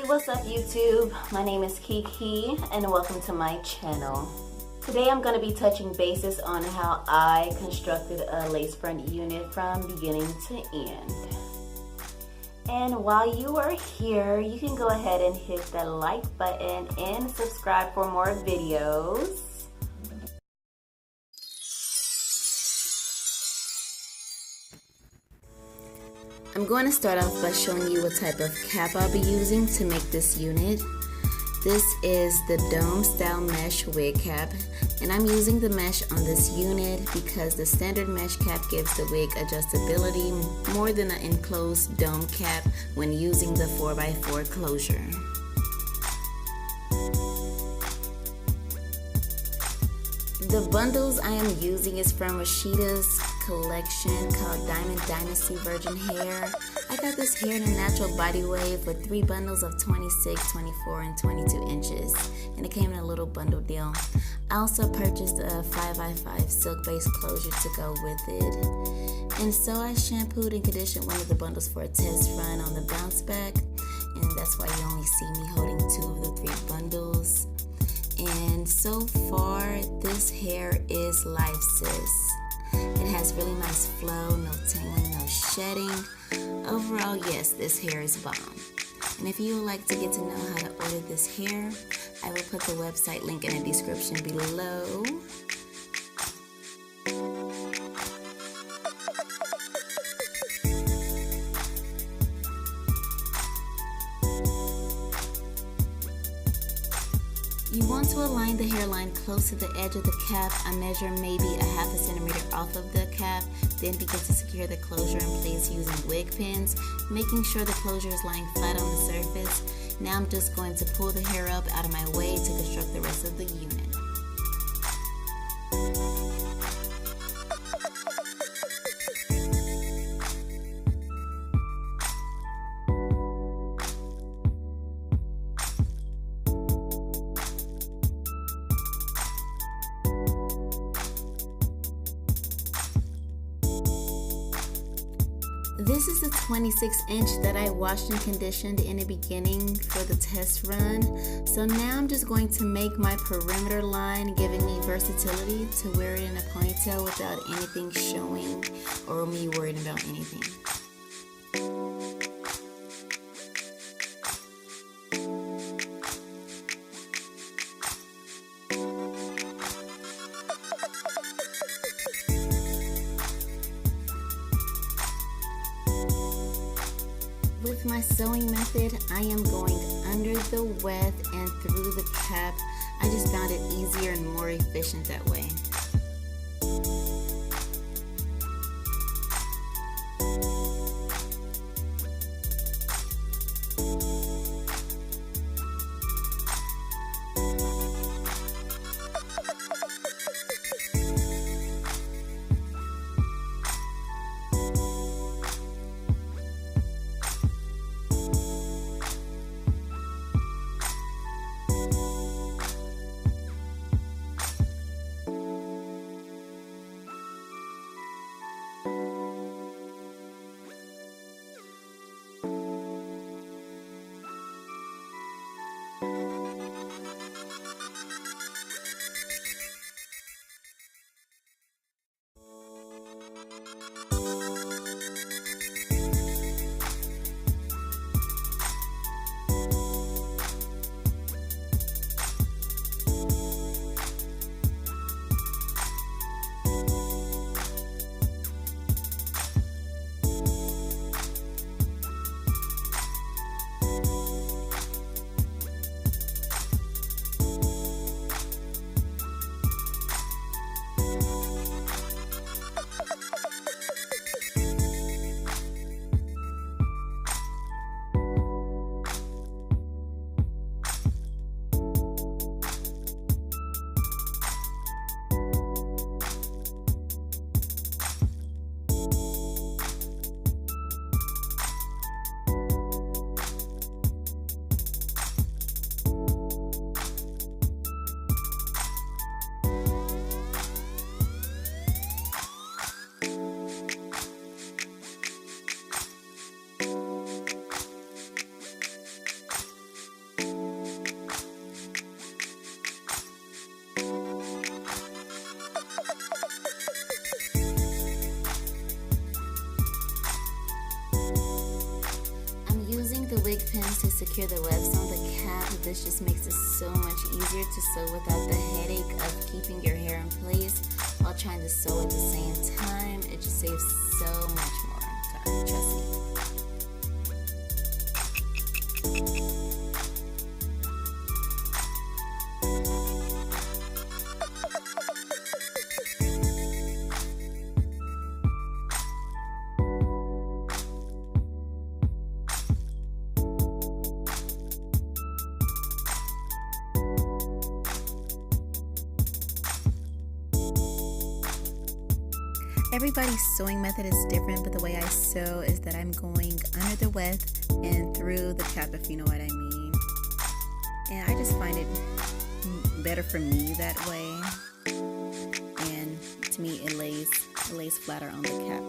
What's up YouTube? My name is Kiki and welcome to my channel. Today I'm going to be touching bases on how I constructed a lace front unit from beginning to end. And while you are here, you can go ahead and hit the like button and subscribe for more videos. I'm going to start off by showing you what type of cap I'll be using to make this unit. This is the dome style mesh wig cap, and I'm using the mesh on this unit because the standard mesh cap gives the wig adjustability more than an enclosed dome cap when using the 4x4 closure. The bundles I am using is from Rashida's collection called DYNASTY Virgin Hair. I got this hair in a natural body wave with 3 bundles of 26, 24, and 22 inches, and it came in a little bundle deal. I also purchased a 5x5 silk base closure to go with it. And so I shampooed and conditioned one of the bundles for a test run on the bounce back, and that's why you only see me holding 2 of the 3 bundles. And so far, this hair is life, sis. It has really nice flow, no tangling, no shedding. Overall, yes, this hair is bomb. And if you would like to get to know how to order this hair, I will put the website link in the description below. You want to align the hairline close to the edge of the cap. I measure maybe a ½ centimeter off of the cap, then begin to secure the closure in place using wig pins, making sure the closure is lying flat on the surface. Now I'm just going to pull the hair up out of my way to construct the rest of the unit. This is the 26-inch that I washed and conditioned in the beginning for the test run. So now I'm just going to make my perimeter line, giving me versatility to wear it in a ponytail without anything showing or me worried about anything. With my sewing method, I am going under the weft and through the cap. I just found it easier and more efficient that way. wig pins to secure the wefts on the cap. This just makes it so much easier to sew without the headache of keeping your hair in place while trying to sew at the same time. It just saves so much more time, trust me. Everybody's sewing method is different, but the way I sew is that I'm going under the weft and through the cap, if you know what I mean. And I just find it better for me that way. And to me, it lays flatter on the cap.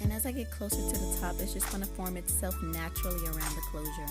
And as I get closer to the top, it's just going to form itself naturally around the closure.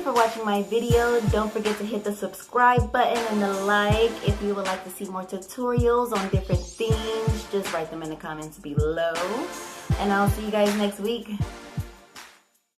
you for watching my video. Don't forget to hit the subscribe button and the like. If you would like to see more tutorials on different themes, just write them in the comments below. And I'll see you guys next week.